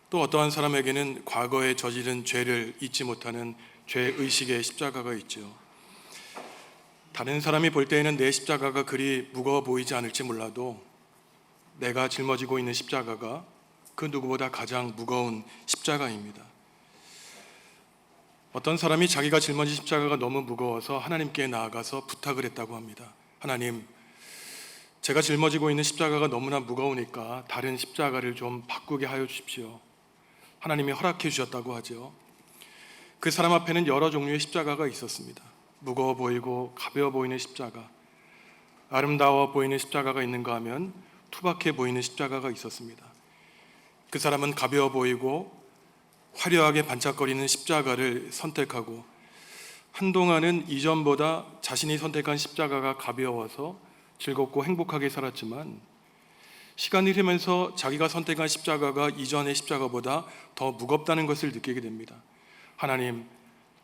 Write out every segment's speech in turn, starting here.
또 어떠한 사람에게는 과거에 저지른 죄를 잊지 못하는 죄의식의 십자가가 있죠. 다른 사람이 볼 때에는 내 십자가가 그리 무거워 보이지 않을지 몰라도 내가 짊어지고 있는 십자가가 그 누구보다 가장 무거운 십자가입니다. 어떤 사람이 자기가 짊어진 십자가가 너무 무거워서 하나님께 나아가서 부탁을 했다고 합니다. 하나님, 제가 짊어지고 있는 십자가가 너무나 무거우니까 다른 십자가를 좀 바꾸게 하여 주십시오. 하나님이 허락해 주셨다고 하죠. 그 사람 앞에는 여러 종류의 십자가가 있었습니다. 무거워 보이고 가벼워 보이는 십자가, 아름다워 보이는 십자가가 있는가 하면 투박해 보이는 십자가가 있었습니다. 그 사람은 가벼워 보이고 화려하게 반짝거리는 십자가를 선택하고 한동안은 이전보다 자신이 선택한 십자가가 가벼워서 즐겁고 행복하게 살았지만 시간이 흐르면서 자기가 선택한 십자가가 이전의 십자가보다 더 무겁다는 것을 느끼게 됩니다. 하나님,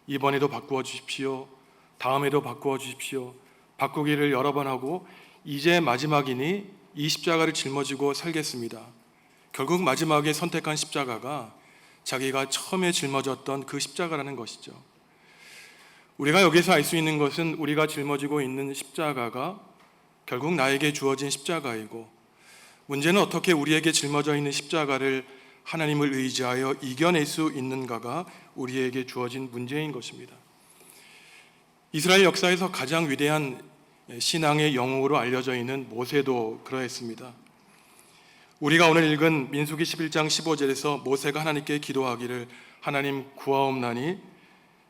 이번에도 바꾸어 주십시오. 다음에도 바꾸어 주십시오. 바꾸기를 여러 번 하고 이제 마지막이니 이 십자가를 짊어지고 살겠습니다. 결국 마지막에 선택한 십자가가 자기가 처음에 짊어졌던 그 십자가라는 것이죠. 우리가 여기서 알 수 있는 것은 우리가 짊어지고 있는 십자가가 결국 나에게 주어진 십자가이고, 문제는 어떻게 우리에게 짊어져 있는 십자가를 하나님을 의지하여 이겨낼 수 있는가가 우리에게 주어진 문제인 것입니다. 이스라엘 역사에서 가장 위대한 신앙의 영웅으로 알려져 있는 모세도 그러했습니다. 우리가 오늘 읽은 민수기 11장 15절에서 모세가 하나님께 기도하기를 하나님 구하옵나니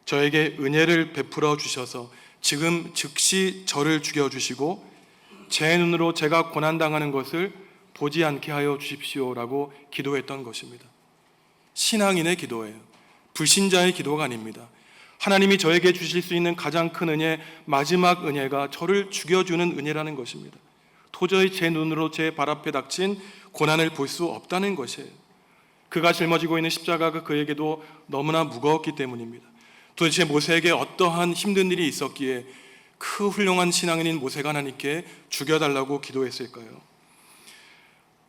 저에게 은혜를 베풀어 주셔서 지금 즉시 저를 죽여주시고 제 눈으로 제가 고난당하는 것을 보지 않게 하여 주십시오라고 기도했던 것입니다. 신앙인의 기도예요. 불신자의 기도가 아닙니다. 하나님이 저에게 주실 수 있는 가장 큰 은혜, 마지막 은혜가 저를 죽여주는 은혜라는 것입니다. 도저히 제 눈으로 제 발 앞에 닥친 고난을 볼 수 없다는 것이에요. 그가 짊어지고 있는 십자가가 그에게도 너무나 무거웠기 때문입니다. 도대체 모세에게 어떠한 힘든 일이 있었기에 그 훌륭한 신앙인인 모세가 하나님께 죽여달라고 기도했을까요?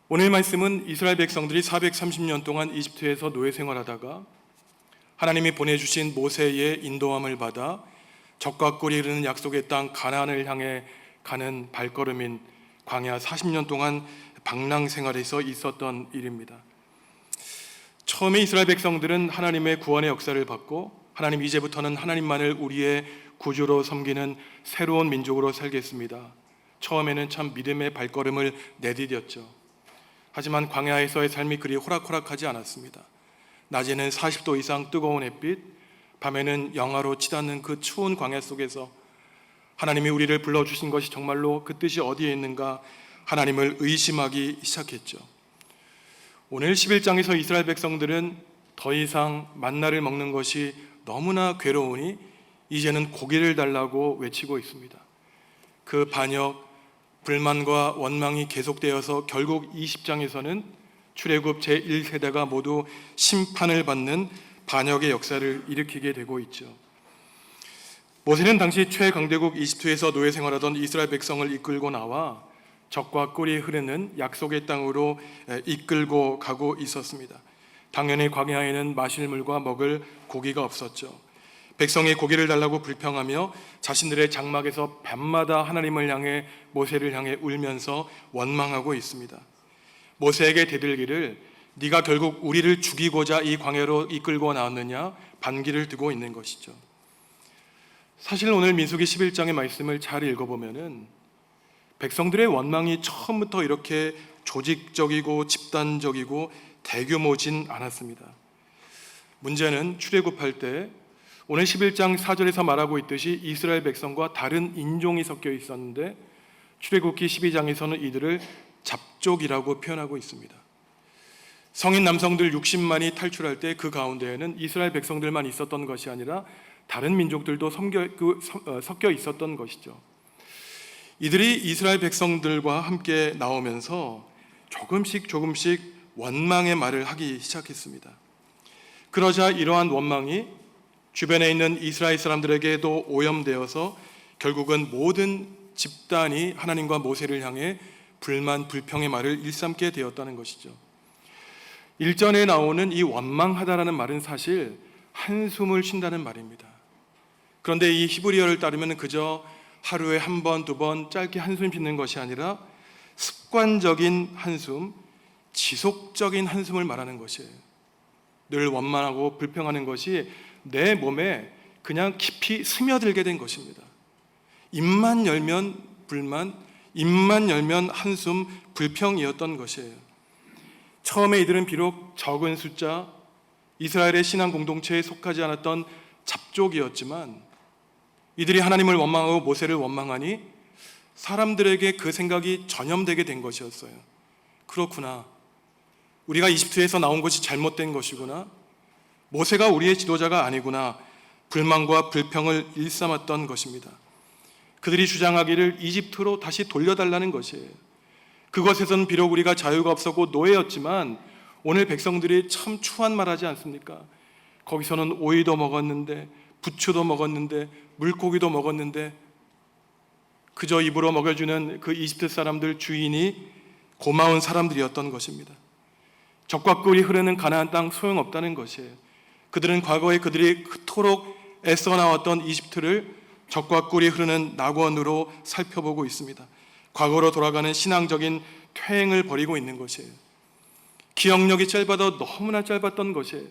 오늘 말씀은 이스라엘 백성들이 430년 동안 이집트에서 노예 생활하다가 하나님이 보내주신 모세의 인도함을 받아 적과 꿀이 흐르는 약속의 땅 가나안을 향해 가는 발걸음인 광야 40년 동안 방랑 생활에서 있었던 일입니다. 처음에 이스라엘 백성들은 하나님의 구원의 역사를 받고 하나님, 이제부터는 하나님만을 우리의 구주로 섬기는 새로운 민족으로 살겠습니다. 처음에는 참 믿음의 발걸음을 내디뎠죠. 하지만 광야에서의 삶이 그리 호락호락하지 않았습니다. 낮에는 40도 이상 뜨거운 햇빛, 밤에는 영하로 치닫는 그 추운 광야 속에서 하나님이 우리를 불러주신 것이 정말로 그 뜻이 어디에 있는가 하나님을 의심하기 시작했죠. 오늘 11장에서 이스라엘 백성들은 더 이상 만나를 먹는 것이 너무나 괴로우니 이제는 고기를 달라고 외치고 있습니다. 그 반역, 불만과 원망이 계속되어서 결국 20장에서는 출애굽 제1세대가 모두 심판을 받는 반역의 역사를 일으키게 되고 있죠. 모세는 당시 최강대국 이집트에서 노예 생활하던 이스라엘 백성을 이끌고 나와 적과 꿀이 흐르는 약속의 땅으로 이끌고 가고 있었습니다. 당연히 광야에는 마실 물과 먹을 고기가 없었죠. 백성이 고기를 달라고 불평하며 자신들의 장막에서 밤마다 하나님을 향해, 모세를 향해 울면서 원망하고 있습니다. 모세에게 대들기를 네가 결국 우리를 죽이고자 이 광야로 이끌고 나왔느냐 반기를 두고 있는 것이죠. 사실 오늘 민수기 11장의 말씀을 잘 읽어보면은 백성들의 원망이 처음부터 이렇게 조직적이고 집단적이고 대규모진 않았습니다. 문제는 출애굽할 때 오늘 11장 4절에서 말하고 있듯이 이스라엘 백성과 다른 인종이 섞여 있었는데 출애굽기 12장에서는 이들을 잡족이라고 표현하고 있습니다. 성인 남성들 60만이 탈출할 때 그 가운데에는 이스라엘 백성들만 있었던 것이 아니라 다른 민족들도 섞여 있었던 것이죠. 이들이 이스라엘 백성들과 함께 나오면서 조금씩 원망의 말을 하기 시작했습니다. 그러자 이러한 원망이 주변에 있는 이스라엘 사람들에게도 오염되어서 결국은 모든 집단이 하나님과 모세를 향해 불만, 불평의 말을 일삼게 되었다는 것이죠. 일전에 나오는 이 원망하다라는 말은 사실 한숨을 쉰다는 말입니다. 그런데 이 히브리어를 따르면 그저 하루에 한 번, 두 번 짧게 한숨 쉬는 것이 아니라 습관적인 한숨, 지속적인 한숨을 말하는 것이에요. 늘 원망하고 불평하는 것이 내 몸에 그냥 깊이 스며들게 된 것입니다. 입만 열면 불만, 입만 열면 한숨, 불평이었던 것이에요. 처음에 이들은 비록 적은 숫자, 이스라엘의 신앙 공동체에 속하지 않았던 잡족이었지만 이들이 하나님을 원망하고 모세를 원망하니 사람들에게 그 생각이 전염되게 된 것이었어요. 그렇구나. 우리가 이집트에서 나온 것이 잘못된 것이구나. 모세가 우리의 지도자가 아니구나. 불만과 불평을 일삼았던 것입니다. 그들이 주장하기를 이집트로 다시 돌려달라는 것이에요. 그것에서는 비록 우리가 자유가 없었고 노예였지만 오늘 백성들이 참 추한 말하지 않습니까? 거기서는 오이도 먹었는데 부추도 먹었는데 물고기도 먹었는데 그저 입으로 먹여주는 그 이집트 사람들 주인이 고마운 사람들이었던 것입니다. 적과 꿀이 흐르는 가나안 땅 소용없다는 것이에요. 그들은 과거에 그들이 그토록 애써 나왔던 이집트를 적과 꿀이 흐르는 낙원으로 살펴보고 있습니다. 과거로 돌아가는 신앙적인 퇴행을 벌이고 있는 것이에요. 기억력이 짧아도 너무나 짧았던 것이에요.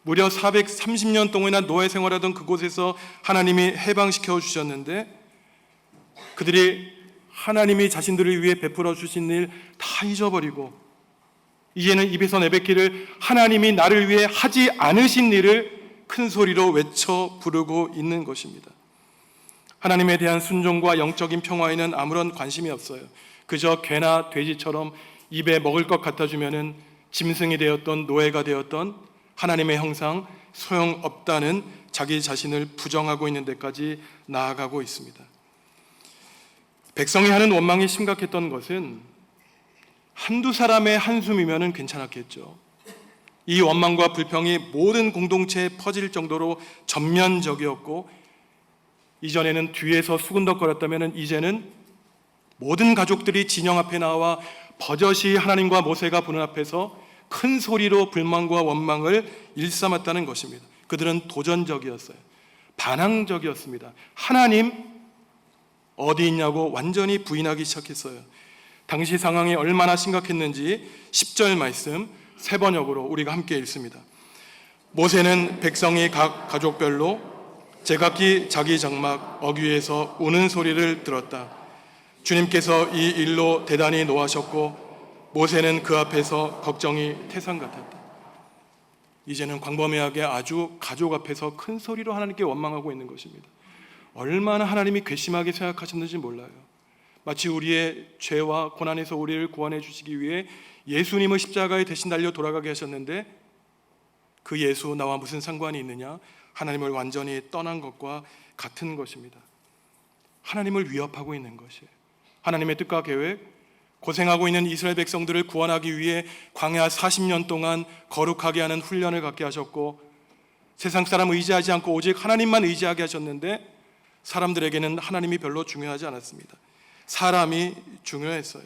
무려 430년 동안이나 노예 생활하던 그곳에서 하나님이 해방시켜 주셨는데 그들이 하나님이 자신들을 위해 베풀어 주신 일 다 잊어버리고 이제는 입에서 내뱉기를 하나님이 나를 위해 하지 않으신 일을 큰 소리로 외쳐 부르고 있는 것입니다. 하나님에 대한 순종과 영적인 평화에는 아무런 관심이 없어요. 그저 개나 돼지처럼 입에 먹을 것 갖다 주면은 짐승이 되었던 노예가 되었던 하나님의 형상 소용없다는 자기 자신을 부정하고 있는 데까지 나아가고 있습니다. 백성이 하는 원망이 심각했던 것은 한두 사람의 한숨이면 괜찮았겠죠. 이 원망과 불평이 모든 공동체에 퍼질 정도로 전면적이었고 이전에는 뒤에서 수군덕거렸다면 이제는 모든 가족들이 진영 앞에 나와 버젓이 하나님과 모세가 보는 앞에서 큰 소리로 불만과 원망을 일삼았다는 것입니다. 그들은 도전적이었어요. 반항적이었습니다. 하나님 어디 있냐고 완전히 부인하기 시작했어요. 당시 상황이 얼마나 심각했는지 10절 말씀 세 번역으로 우리가 함께 읽습니다. 모세는 백성이 각 가족별로 제각기 자기 장막 어귀에서 우는 소리를 들었다. 주님께서 이 일로 대단히 노하셨고 모세는 그 앞에서 걱정이 태산 같았다. 이제는 광범위하게 아주 가족 앞에서 큰 소리로 하나님께 원망하고 있는 것입니다. 얼마나 하나님이 괘씸하게 생각하셨는지 몰라요. 마치 우리의 죄와 고난에서 우리를 구원해 주시기 위해 예수님을 십자가에 대신 달려 돌아가게 하셨는데 그 예수 나와 무슨 상관이 있느냐? 하나님을 완전히 떠난 것과 같은 것입니다. 하나님을 위협하고 있는 것이에요. 하나님의 뜻과 계획, 고생하고 있는 이스라엘 백성들을 구원하기 위해 광야 40년 동안 거룩하게 하는 훈련을 갖게 하셨고 세상 사람 의지하지 않고 오직 하나님만 의지하게 하셨는데 사람들에게는 하나님이 별로 중요하지 않았습니다. 사람이 중요했어요.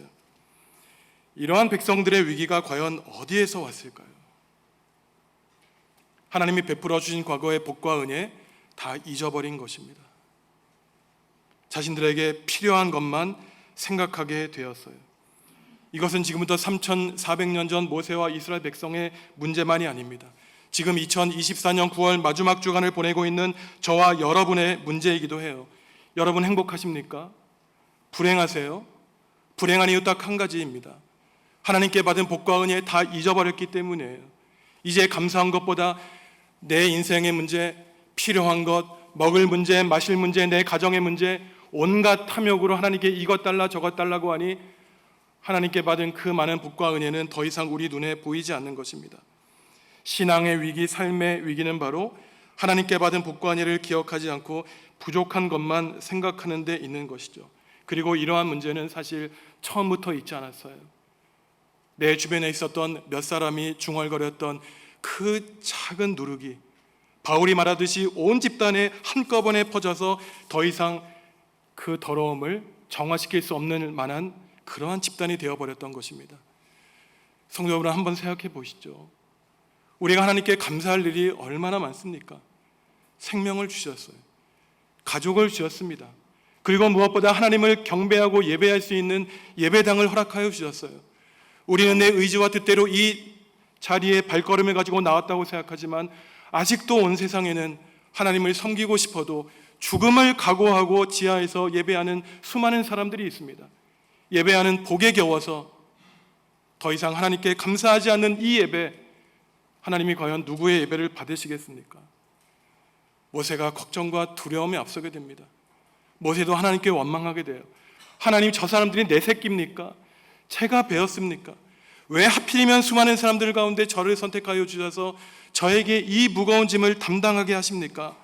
이러한 백성들의 위기가 과연 어디에서 왔을까요? 하나님이 베풀어 주신 과거의 복과 은혜 다 잊어버린 것입니다. 자신들에게 필요한 것만 생각하게 되었어요. 이것은 지금부터 3,400년 전 모세와 이스라엘 백성의 문제만이 아닙니다. 지금 2024년 9월 마지막 주간을 보내고 있는 저와 여러분의 문제이기도 해요. 여러분 행복하십니까? 불행하세요? 불행한 이유 딱 한 가지입니다. 하나님께 받은 복과 은혜 다 잊어버렸기 때문이에요. 이제 감사한 것보다 내 인생의 문제, 필요한 것, 먹을 문제, 마실 문제, 내 가정의 문제, 온갖 탐욕으로 하나님께 이것 달라 저것 달라고 하니 하나님께 받은 그 많은 복과 은혜는 더 이상 우리 눈에 보이지 않는 것입니다. 신앙의 위기, 삶의 위기는 바로 하나님께 받은 복과 은혜를 기억하지 않고 부족한 것만 생각하는 데 있는 것이죠. 그리고 이러한 문제는 사실 처음부터 있지 않았어요. 내 주변에 있었던 몇 사람이 중얼거렸던 그 작은 누룩이 바울이 말하듯이 온 집단에 한꺼번에 퍼져서 더 이상 그 더러움을 정화시킬 수 없는 만한 그러한 집단이 되어버렸던 것입니다. 성도 여러분 한번 생각해 보시죠. 우리가 하나님께 감사할 일이 얼마나 많습니까? 생명을 주셨어요. 가족을 주셨습니다. 그리고 무엇보다 하나님을 경배하고 예배할 수 있는 예배당을 허락하여 주셨어요. 우리는 내 의지와 뜻대로 이 자리에 발걸음을 가지고 나왔다고 생각하지만 아직도 온 세상에는 하나님을 섬기고 싶어도 죽음을 각오하고 지하에서 예배하는 수많은 사람들이 있습니다. 예배하는 복에 겨워서 더 이상 하나님께 감사하지 않는 이 예배, 하나님이 과연 누구의 예배를 받으시겠습니까? 모세가 걱정과 두려움에 앞서게 됩니다. 모세도 하나님께 원망하게 돼요. 하나님, 저 사람들이 내 새끼입니까? 제가 배웠습니까? 왜 하필이면 수많은 사람들 가운데 저를 선택하여 주셔서 저에게 이 무거운 짐을 담당하게 하십니까?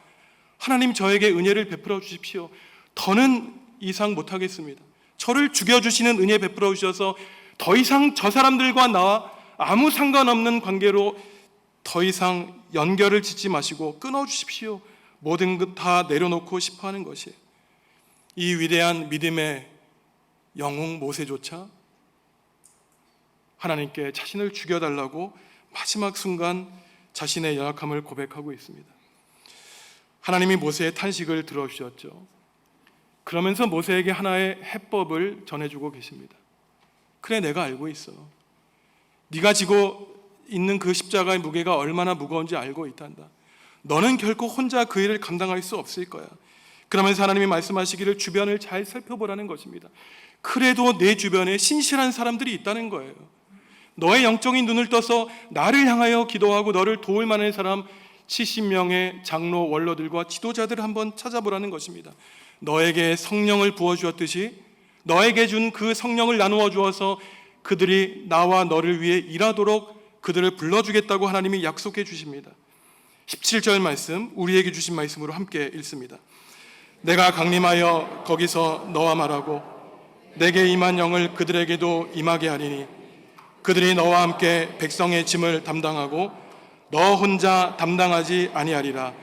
하나님, 저에게 은혜를 베풀어 주십시오. 더는 이상 못하겠습니다. 저를 죽여주시는 은혜 베풀어 주셔서 더 이상 저 사람들과 나와 아무 상관없는 관계로 더 이상 연결을 짓지 마시고 끊어주십시오. 모든 것 다 내려놓고 싶어하는 것이에요. 이 위대한 믿음의 영웅 모세조차 하나님께 자신을 죽여달라고 마지막 순간 자신의 연약함을 고백하고 있습니다. 하나님이 모세의 탄식을 들어주셨죠. 그러면서 모세에게 하나의 해법을 전해주고 계십니다. 그래, 내가 알고 있어. 네가 지고 있는 그 십자가의 무게가 얼마나 무거운지 알고 있단다. 너는 결코 혼자 그 일을 감당할 수 없을 거야. 그러면서 하나님이 말씀하시기를 주변을 잘 살펴보라는 것입니다. 그래도 내 주변에 신실한 사람들이 있다는 거예요. 너의 영적인 눈을 떠서 나를 향하여 기도하고 너를 도울 만한 사람 70명의 장로, 원로들과 지도자들을 한번 찾아보라는 것입니다. 너에게 성령을 부어주었듯이 너에게 준 그 성령을 나누어 주어서 그들이 나와 너를 위해 일하도록 그들을 불러주겠다고 하나님이 약속해 주십니다. 17절 말씀, 우리에게 주신 말씀으로 함께 읽습니다. 내가 강림하여 거기서 너와 말하고 내게 임한 영을 그들에게도 임하게 하리니 그들이 너와 함께 백성의 짐을 담당하고 너 혼자 담당하지 아니하리라.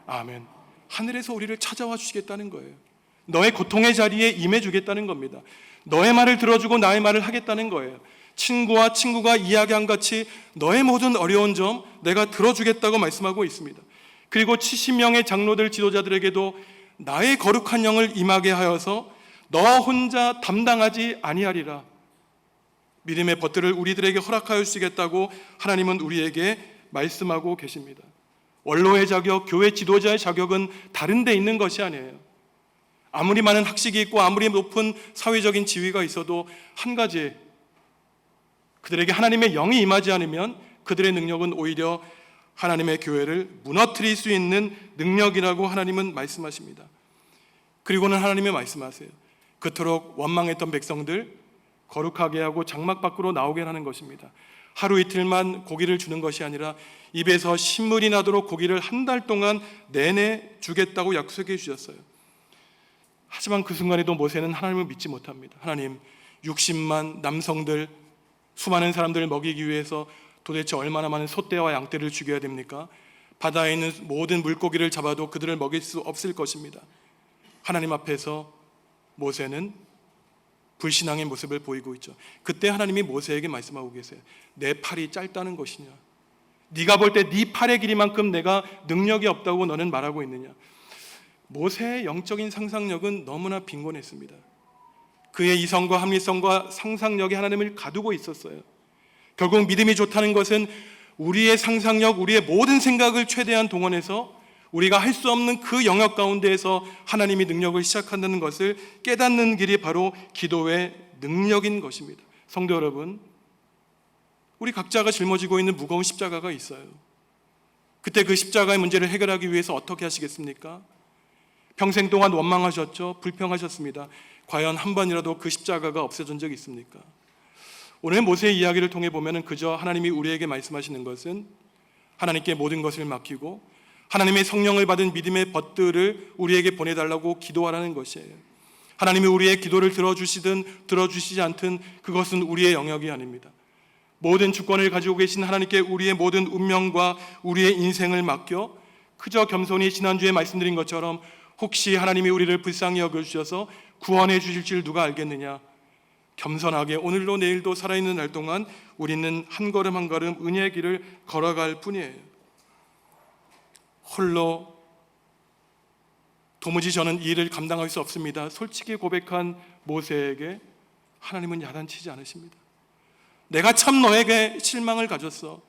아멘. 하늘에서 우리를 찾아와 주시겠다는 거예요. 너의 고통의 자리에 임해 주겠다는 겁니다. 너의 말을 들어주고 나의 말을 하겠다는 거예요. 친구와 친구가 이야기한 같이 너의 모든 어려운 점 내가 들어주겠다고 말씀하고 있습니다. 그리고 70명의 장로들, 지도자들에게도 나의 거룩한 영을 임하게 하여서 너 혼자 담당하지 아니하리라. 믿음의 버튼을 우리들에게 허락하여 주시겠다고 하나님은 우리에게 말씀하고 계십니다. 원로의 자격, 교회 지도자의 자격은 다른 데 있는 것이 아니에요. 아무리 많은 학식이 있고 아무리 높은 사회적인 지위가 있어도 한 가지, 그들에게 하나님의 영이 임하지 않으면 그들의 능력은 오히려 하나님의 교회를 무너뜨릴 수 있는 능력이라고 하나님은 말씀하십니다. 그리고는 하나님이 말씀하세요. 그토록 원망했던 백성들 거룩하게 하고 장막 밖으로 나오게 하는 것입니다. 하루 이틀만 고기를 주는 것이 아니라 입에서 신물이 나도록 고기를 한 달 동안 내내 주겠다고 약속해 주셨어요. 하지만 그 순간에도 모세는 하나님을 믿지 못합니다. 하나님, 60만 남성들, 수많은 사람들을 먹이기 위해서 도대체 얼마나 많은 소떼와 양떼를 죽여야 됩니까? 바다에 있는 모든 물고기를 잡아도 그들을 먹일 수 없을 것입니다. 하나님 앞에서 모세는 불신앙의 모습을 보이고 있죠. 그때 하나님이 모세에게 말씀하고 계세요. 내 팔이 짧다는 것이냐? 네가 볼 때 네 팔의 길이만큼 내가 능력이 없다고 너는 말하고 있느냐? 모세의 영적인 상상력은 너무나 빈곤했습니다. 그의 이성과 합리성과 상상력이 하나님을 가두고 있었어요. 결국 믿음이 좋다는 것은 우리의 상상력, 우리의 모든 생각을 최대한 동원해서 우리가 할 수 없는 그 영역 가운데에서 하나님이 능력을 시작한다는 것을 깨닫는 길이 바로 기도의 능력인 것입니다. 성도 여러분, 우리 각자가 짊어지고 있는 무거운 십자가가 있어요. 그때 그 십자가의 문제를 해결하기 위해서 어떻게 하시겠습니까? 평생 동안 원망하셨죠? 불평하셨습니다. 과연 한 번이라도 그 십자가가 없어진 적이 있습니까? 오늘 모세의 이야기를 통해 보면 그저 하나님이 우리에게 말씀하시는 것은 하나님께 모든 것을 맡기고 하나님의 성령을 받은 믿음의 벗들을 우리에게 보내달라고 기도하라는 것이에요. 하나님이 우리의 기도를 들어주시든 들어주시지 않든 그것은 우리의 영역이 아닙니다. 모든 주권을 가지고 계신 하나님께 우리의 모든 운명과 우리의 인생을 맡겨 그저 겸손히 지난주에 말씀드린 것처럼 혹시 하나님이 우리를 불쌍히 여겨주셔서 구원해 주실 줄 누가 알겠느냐? 겸손하게 오늘도 내일도 살아있는 날 동안 우리는 한 걸음 한 걸음 은혜의 길을 걸어갈 뿐이에요. 홀로 도무지 저는 이 일을 감당할 수 없습니다. 솔직히 고백한 모세에게 하나님은 야단치지 않으십니다. 내가 참 너에게 실망을 가졌어.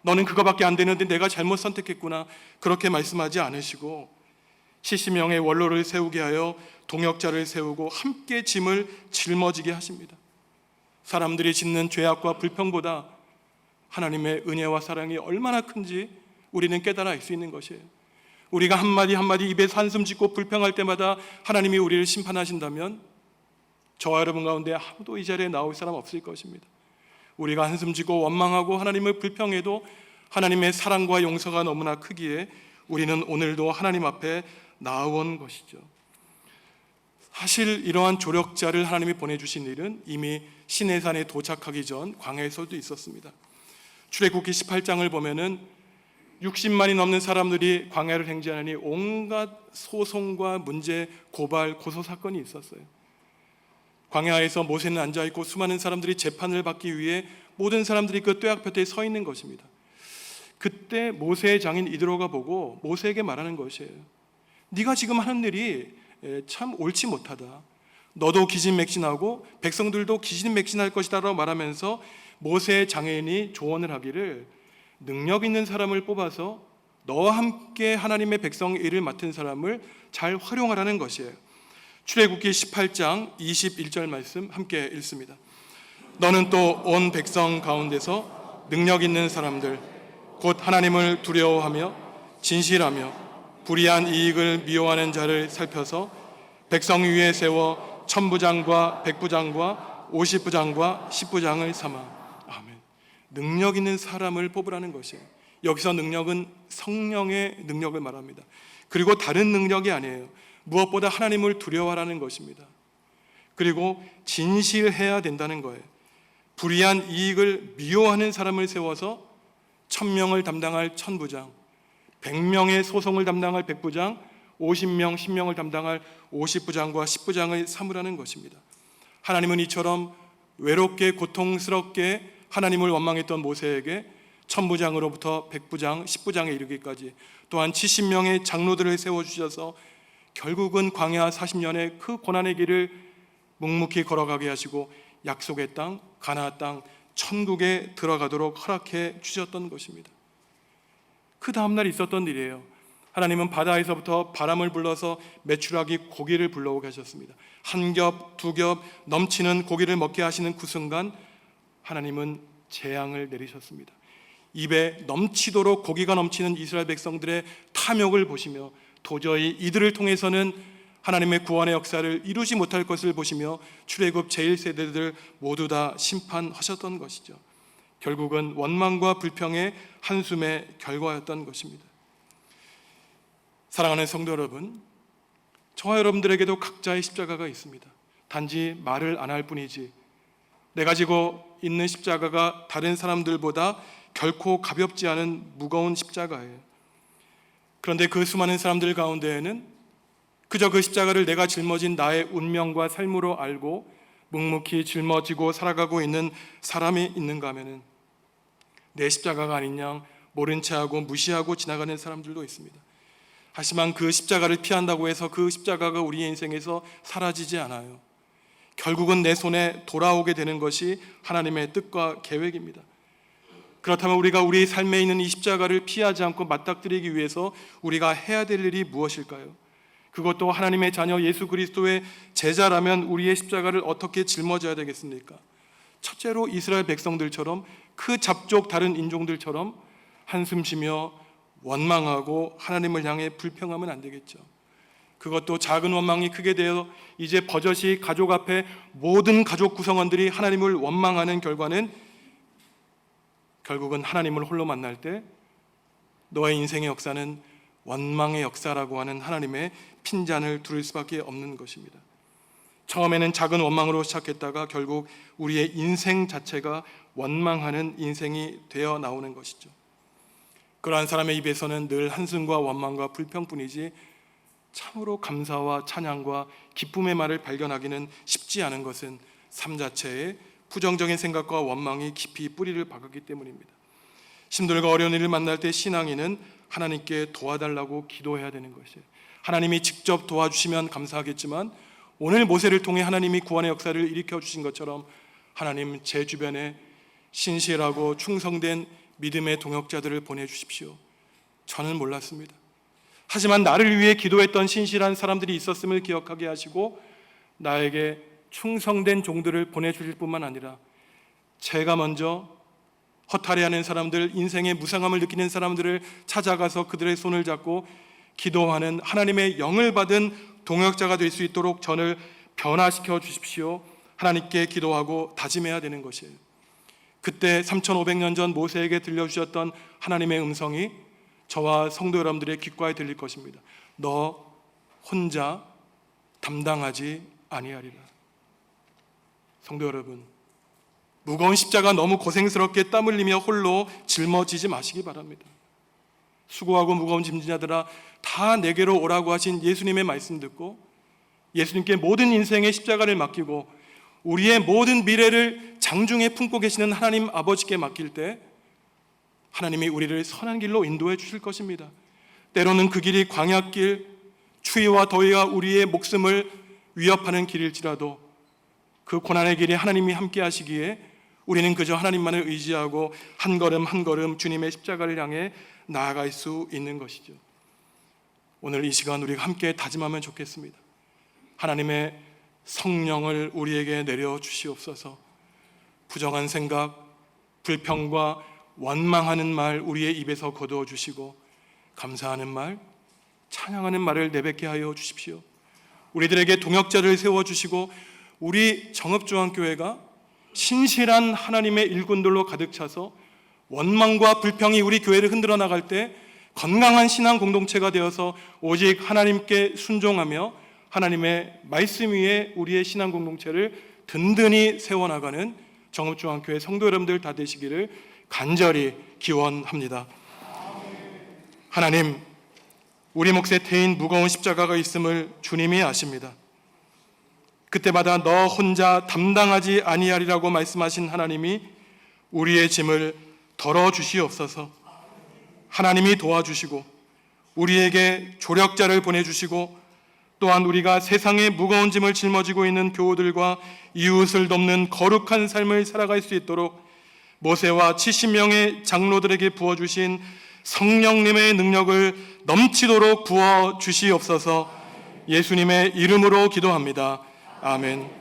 너는 그거밖에 안 되는데 내가 잘못 선택했구나. 그렇게 말씀하지 않으시고 70명의 원로를 세우게 하여 동역자를 세우고 함께 짐을 짊어지게 하십니다. 사람들이 짓는 죄악과 불평보다 하나님의 은혜와 사랑이 얼마나 큰지 우리는 깨달아 알 수 있는 것이에요. 우리가 한마디 한마디 입에서 한숨 짓고 불평할 때마다 하나님이 우리를 심판하신다면 저와 여러분 가운데 아무도 이 자리에 나올 사람 없을 것입니다. 우리가 한숨 짓고 원망하고 하나님을 불평해도 하나님의 사랑과 용서가 너무나 크기에 우리는 오늘도 하나님 앞에 나아온 것이죠. 사실 이러한 조력자를 하나님이 보내주신 일은 이미 시내산에 도착하기 전 광야에서도 있었습니다. 출애굽기 18장을 보면은 60만이 넘는 사람들이 광야를 행진하니 온갖 소송과 문제, 고발, 고소 사건이 있었어요. 광야에서 모세는 앉아있고 수많은 사람들이 재판을 받기 위해 모든 사람들이 그 뙤약볕에 서 있는 것입니다. 그때 모세의 장인 이드로가 보고 모세에게 말하는 것이에요. 네가 지금 하는 일이 참 옳지 못하다. 너도 기진맥진하고 백성들도 기진맥진할 것이다 라고 말하면서 모세의 장인이 조언을 하기를 능력 있는 사람을 뽑아서 너와 함께 하나님의 백성의 일을 맡은 사람을 잘 활용하라는 것이에요. 출애굽기 18장 21절 말씀 함께 읽습니다. 너는 또 온 백성 가운데서 능력 있는 사람들 곧 하나님을 두려워하며 진실하며 불의한 이익을 미워하는 자를 살펴서 백성 위에 세워 천부장과 백부장과 50부장과 10부장을 삼아. 아멘. 능력 있는 사람을 뽑으라는 것이에요. 여기서 능력은 성령의 능력을 말합니다. 그리고 다른 능력이 아니에요. 무엇보다 하나님을 두려워하라는 것입니다. 그리고 진실해야 된다는 거예요. 불의한 이익을 미워하는 사람을 세워서 1000명을 담당할 천부장, 100명의 소송을 담당할 백부장, 50명, 10명을 담당할 50부장과 10부장을 삼으라는 것입니다. 하나님은 이처럼 외롭게 고통스럽게 하나님을 원망했던 모세에게 천부장으로부터 백부장, 10부장에 이르기까지 또한 70명의 장로들을 세워주셔서 결국은 광야 40년의 그 고난의 길을 묵묵히 걸어가게 하시고 약속의 땅, 가나안 땅, 천국에 들어가도록 허락해 주셨던 것입니다. 그 다음날 있었던 일이에요. 하나님은 바다에서부터 바람을 불러서 메추라기 고기를 불러오게 하셨습니다. 한 겹, 두 겹 넘치는 고기를 먹게 하시는 그 순간 하나님은 재앙을 내리셨습니다. 입에 넘치도록 고기가 넘치는 이스라엘 백성들의 탐욕을 보시며 도저히 이들을 통해서는 하나님의 구원의 역사를 이루지 못할 것을 보시며 출애굽 제1세대들 모두 다 심판하셨던 것이죠. 결국은 원망과 불평의 한숨의 결과였던 것입니다. 사랑하는 성도 여러분, 저와 여러분들에게도 각자의 십자가가 있습니다. 단지 말을 안 할 뿐이지 내가 지고 있는 십자가가 다른 사람들보다 결코 가볍지 않은 무거운 십자가예요. 그런데 그 수많은 사람들 가운데에는 그저 그 십자가를 내가 짊어진 나의 운명과 삶으로 알고 묵묵히 짊어지고 살아가고 있는 사람이 있는가 하면은 내 십자가가 아닌 양 모른 채하고 무시하고 지나가는 사람들도 있습니다. 하지만 그 십자가를 피한다고 해서 그 십자가가 우리의 인생에서 사라지지 않아요. 결국은 내 손에 돌아오게 되는 것이 하나님의 뜻과 계획입니다. 그렇다면 우리가 우리 삶에 있는 이 십자가를 피하지 않고 맞닥뜨리기 위해서 우리가 해야 될 일이 무엇일까요? 그것도 하나님의 자녀 예수 그리스도의 제자라면 우리의 십자가를 어떻게 짊어져야 되겠습니까? 첫째로 이스라엘 백성들처럼 그 잡족 다른 인종들처럼 한숨 쉬며 원망하고 하나님을 향해 불평하면 안 되겠죠. 그것도 작은 원망이 크게 되어 이제 버젓이 가족 앞에 모든 가족 구성원들이 하나님을 원망하는 결과는 결국은 하나님을 홀로 만날 때 너의 인생의 역사는 원망의 역사라고 하는 하나님의 핀잔을 두를 수밖에 없는 것입니다. 처음에는 작은 원망으로 시작했다가 결국 우리의 인생 자체가 원망하는 인생이 되어 나오는 것이죠. 그러한 사람의 입에서는 늘 한숨과 원망과 불평뿐이지 참으로 감사와 찬양과 기쁨의 말을 발견하기는 쉽지 않은 것은 삶 자체의 부정적인 생각과 원망이 깊이 뿌리를 박았기 때문입니다. 힘들고 어려운 일을 만날 때 신앙인은 하나님께 도와달라고 기도해야 되는 것이에요. 하나님이 직접 도와주시면 감사하겠지만 오늘 모세를 통해 하나님이 구원의 역사를 일으켜 주신 것처럼 하나님 제 주변에 신실하고 충성된 믿음의 동역자들을 보내주십시오. 저는 몰랐습니다. 하지만 나를 위해 기도했던 신실한 사람들이 있었음을 기억하게 하시고 나에게 충성된 종들을 보내주실 뿐만 아니라 제가 먼저 허탈해하는 사람들, 인생의 무상함을 느끼는 사람들을 찾아가서 그들의 손을 잡고 기도하는 하나님의 영을 받은 동역자가 될 수 있도록 저를 변화시켜 주십시오. 하나님께 기도하고 다짐해야 되는 것이에요. 그때 3500년 전 모세에게 들려주셨던 하나님의 음성이 저와 성도 여러분들의 귓가에 들릴 것입니다. 너 혼자 담당하지 아니하리라. 성도 여러분, 무거운 십자가 너무 고생스럽게 땀 흘리며 홀로 짊어지지 마시기 바랍니다. 수고하고 무거운 짐진자들아 다 내게로 오라고 하신 예수님의 말씀 듣고 예수님께 모든 인생의 십자가를 맡기고 우리의 모든 미래를 장중에 품고 계시는 하나님 아버지께 맡길 때 하나님이 우리를 선한 길로 인도해 주실 것입니다. 때로는 그 길이 광야길, 추위와 더위가 우리의 목숨을 위협하는 길일지라도 그 고난의 길에 하나님이 함께 하시기에 우리는 그저 하나님만을 의지하고 한 걸음 한 걸음 주님의 십자가를 향해 나아갈 수 있는 것이죠. 오늘 이 시간 우리가 함께 다짐하면 좋겠습니다. 하나님의 성령을 우리에게 내려주시옵소서. 부정한 생각, 불평과 원망하는 말 우리의 입에서 거두어 주시고 감사하는 말, 찬양하는 말을 내뱉게 하여 주십시오. 우리들에게 동역자를 세워주시고 우리 정읍중앙교회가 신실한 하나님의 일꾼들로 가득 차서 원망과 불평이 우리 교회를 흔들어 나갈 때 건강한 신앙 공동체가 되어서 오직 하나님께 순종하며 하나님의 말씀 위에 우리의 신앙 공동체를 든든히 세워나가는 정읍중앙교회 성도 여러분들 다 되시기를 간절히 기원합니다. 하나님, 우리 몫에 태인 무거운 십자가가 있음을 주님이 아십니다. 그때마다 너 혼자 담당하지 아니하리라고 말씀하신 하나님이 우리의 짐을 덜어주시옵소서. 하나님이 도와주시고 우리에게 조력자를 보내주시고 또한 우리가 세상의 무거운 짐을 짊어지고 있는 교우들과 이웃을 돕는 거룩한 삶을 살아갈 수 있도록 모세와 70명의 장로들에게 부어주신 성령님의 능력을 넘치도록 부어주시옵소서. 예수님의 이름으로 기도합니다. 아멘.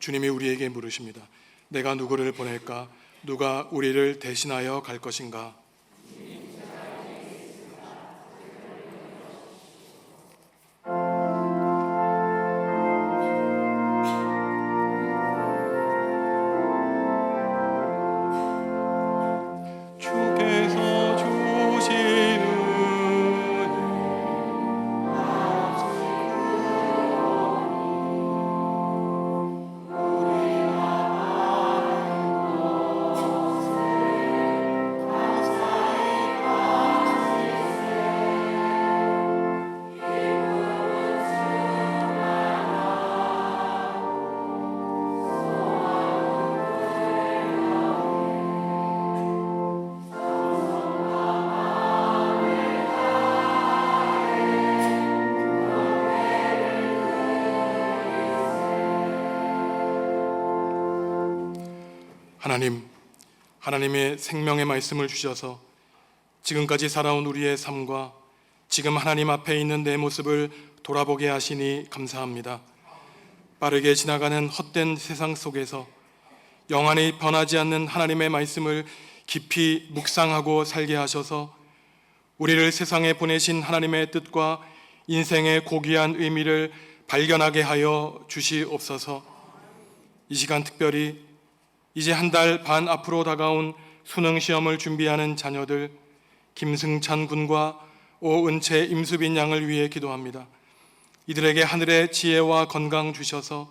주님이 우리에게 물으십니다. 내가 누구를 보낼까? 누가 우리를 대신하여 갈 것인가? 주께서 주시는 하나님의 생명의 말씀을 주셔서 지금까지 살아온 우리의 삶과 지금 하나님 앞에 있는 내 모습을 돌아보게 하시니 감사합니다. 빠르게 지나가는 헛된 세상 속에서 영원히 변하지 않는 하나님의 말씀을 깊이 묵상하고 살게 하셔서 우리를 세상에 보내신 하나님의 뜻과 인생의 고귀한 의미를 발견하게 하여 주시옵소서. 이 시간 특별히 이제 한 달 반 앞으로 다가온 수능 시험을 준비하는 자녀들 김승찬 군과 오은채 임수빈 양을 위해 기도합니다. 이들에게 하늘의 지혜와 건강 주셔서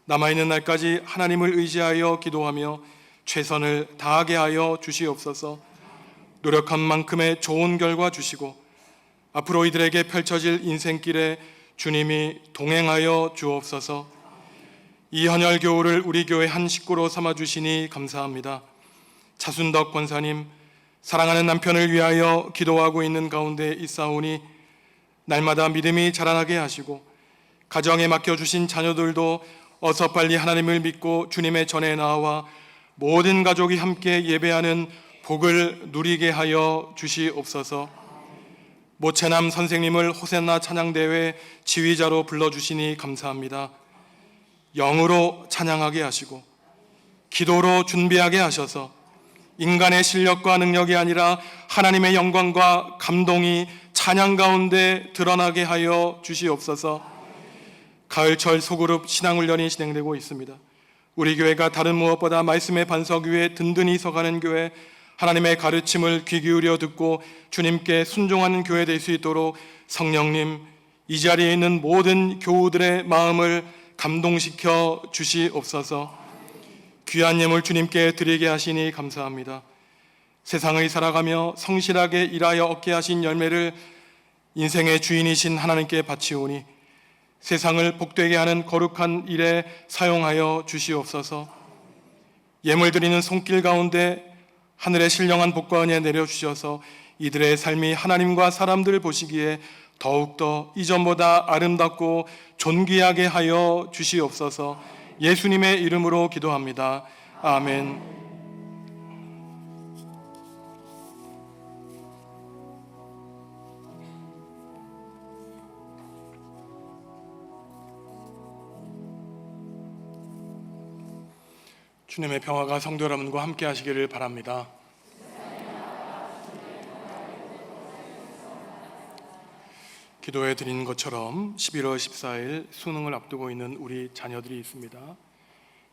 남아있는 날까지 하나님을 의지하여 기도하며 최선을 다하게 하여 주시옵소서. 노력한 만큼의 좋은 결과 주시고 앞으로 이들에게 펼쳐질 인생길에 주님이 동행하여 주옵소서. 이 헌혈 교우를 우리 교회 한 식구로 삼아주시니 감사합니다. 차순덕 권사님, 사랑하는 남편을 위하여 기도하고 있는 가운데 있사오니 날마다 믿음이 자라나게 하시고 가정에 맡겨주신 자녀들도 어서 빨리 하나님을 믿고 주님의 전에 나와 모든 가족이 함께 예배하는 복을 누리게 하여 주시옵소서. 모채남 선생님을 호세나 찬양대회 지휘자로 불러주시니 감사합니다. 영으로 찬양하게 하시고 기도로 준비하게 하셔서 인간의 실력과 능력이 아니라 하나님의 영광과 감동이 찬양 가운데 드러나게 하여 주시옵소서. 가을철 소그룹 신앙훈련이 진행되고 있습니다. 우리 교회가 다른 무엇보다 말씀의 반석 위에 든든히 서가는 교회, 하나님의 가르침을 귀 기울여 듣고 주님께 순종하는 교회 될 수 있도록 성령님, 이 자리에 있는 모든 교우들의 마음을 감동시켜 주시옵소서. 귀한 예물 주님께 드리게 하시니 감사합니다. 세상을 살아가며 성실하게 일하여 얻게 하신 열매를 인생의 주인이신 하나님께 바치오니 세상을 복되게 하는 거룩한 일에 사용하여 주시옵소서. 예물 드리는 손길 가운데 하늘의 신령한 복과 은혜 내려주셔서 이들의 삶이 하나님과 사람들을 보시기에 더욱더 이전보다 아름답고 존귀하게 하여 주시옵소서. 예수님의 이름으로 기도합니다. 아멘. 주님의 평화가 성도 여러분과 함께 하시기를 바랍니다. 기도해 드린 것처럼 11월 14일 수능을 앞두고 있는 우리 자녀들이 있습니다.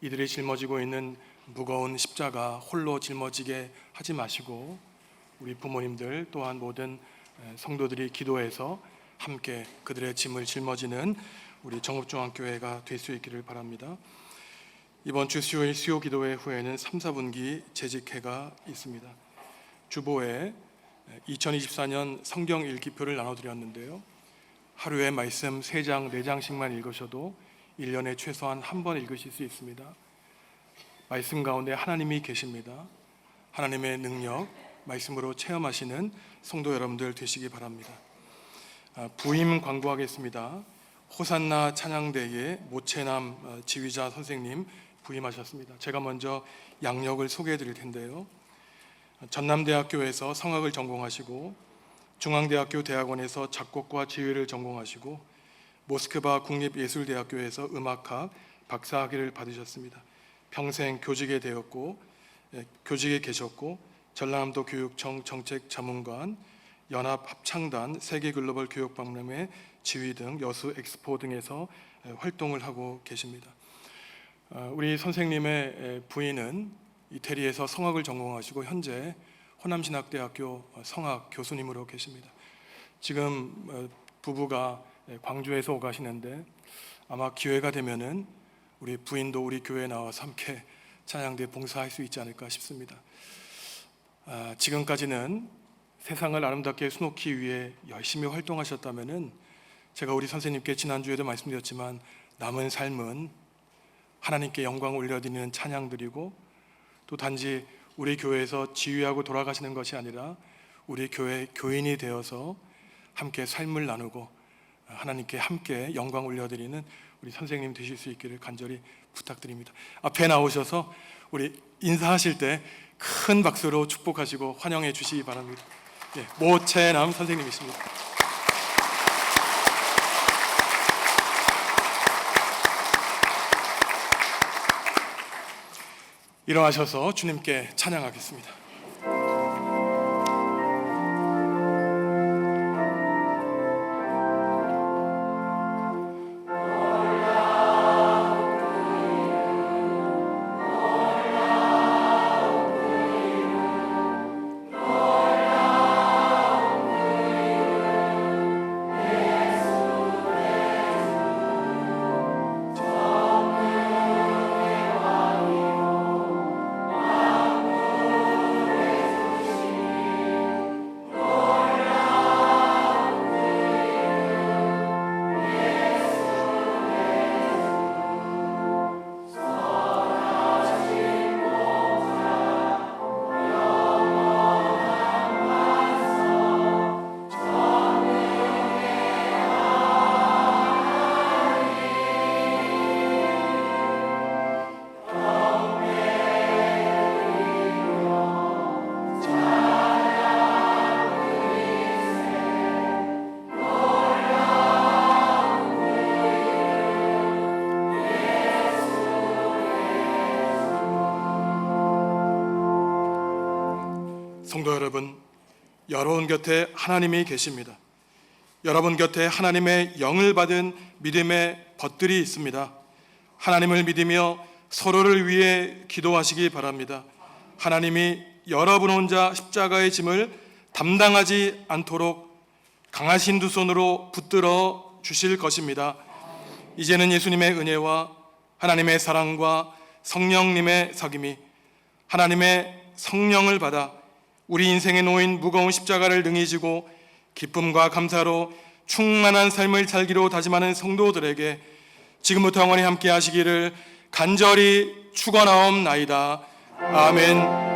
이들이 짊어지고 있는 무거운 십자가 홀로 짊어지게 하지 마시고 우리 부모님들 또한 모든 성도들이 기도해서 함께 그들의 짐을 짊어지는 우리 정읍중앙교회가 될 수 있기를 바랍니다. 이번 주 수요일 수요 기도회 후에는 3, 4분기 재직회가 있습니다. 주보에 2024년 성경 읽기표를 나눠드렸는데요. 하루에 말씀 3장, 4장씩만 읽으셔도 1년에 최소한 한 번 읽으실 수 있습니다. 말씀 가운데 하나님이 계십니다. 하나님의 능력, 말씀으로 체험하시는 성도 여러분들 되시기 바랍니다. 부임 광고하겠습니다. 호산나 찬양대의 모채남 지휘자 선생님 부임하셨습니다. 제가 먼저 양력을 소개해 드릴 텐데요. 전남대학교에서 성악을 전공하시고 중앙대학교 대학원에서 작곡과 지휘를 전공하시고 모스크바 국립예술대학교에서 음악학, 박사학위를 받으셨습니다. 평생 교직에 교직에 계셨고 전라남도 교육청 정책자문관, 연합합창단, 세계글로벌 교육박람회 지휘 등 여수 엑스포 등에서 활동을 하고 계십니다. 우리 선생님의 부인은 이태리에서 성악을 전공하시고 현재 호남신학대학교 성악 교수님으로 계십니다. 지금 부부가 광주에서 오가시는데 아마 기회가 되면은 우리 부인도 우리 교회에 나와서 함께 찬양대 봉사할 수 있지 않을까 싶습니다. 지금까지는 세상을 아름답게 수놓기 위해 열심히 활동하셨다면은 제가 우리 선생님께 지난주에도 말씀드렸지만 남은 삶은 하나님께 영광을 올려드리는 찬양드리고 또 단지 우리 교회에서 지휘하고 돌아가시는 것이 아니라 우리 교회 교인이 되어서 함께 삶을 나누고 하나님께 함께 영광 올려드리는 우리 선생님 되실 수 있기를 간절히 부탁드립니다. 앞에 나오셔서 우리 인사하실 때 큰 박수로 축복하시고 환영해 주시기 바랍니다. 모채남 선생님이십니다. 일어나셔서 주님께 찬양하겠습니다. 성도 여러분, 여러분 곁에 하나님이 계십니다. 여러분 곁에 하나님의 영을 받은 믿음의 벗들이 있습니다. 하나님을 믿으며 서로를 위해 기도하시기 바랍니다. 하나님이 여러분 혼자 십자가의 짐을 담당하지 않도록 강하신 두 손으로 붙들어 주실 것입니다. 이제는 예수님의 은혜와 하나님의 사랑과 성령님의 사귐이 하나님의 성령을 받아 우리 인생에 놓인 무거운 십자가를 능히 지고 기쁨과 감사로 충만한 삶을 살기로 다짐하는 성도들에게 지금부터 영원히 함께 하시기를 간절히 축원하옵나이다. 아멘.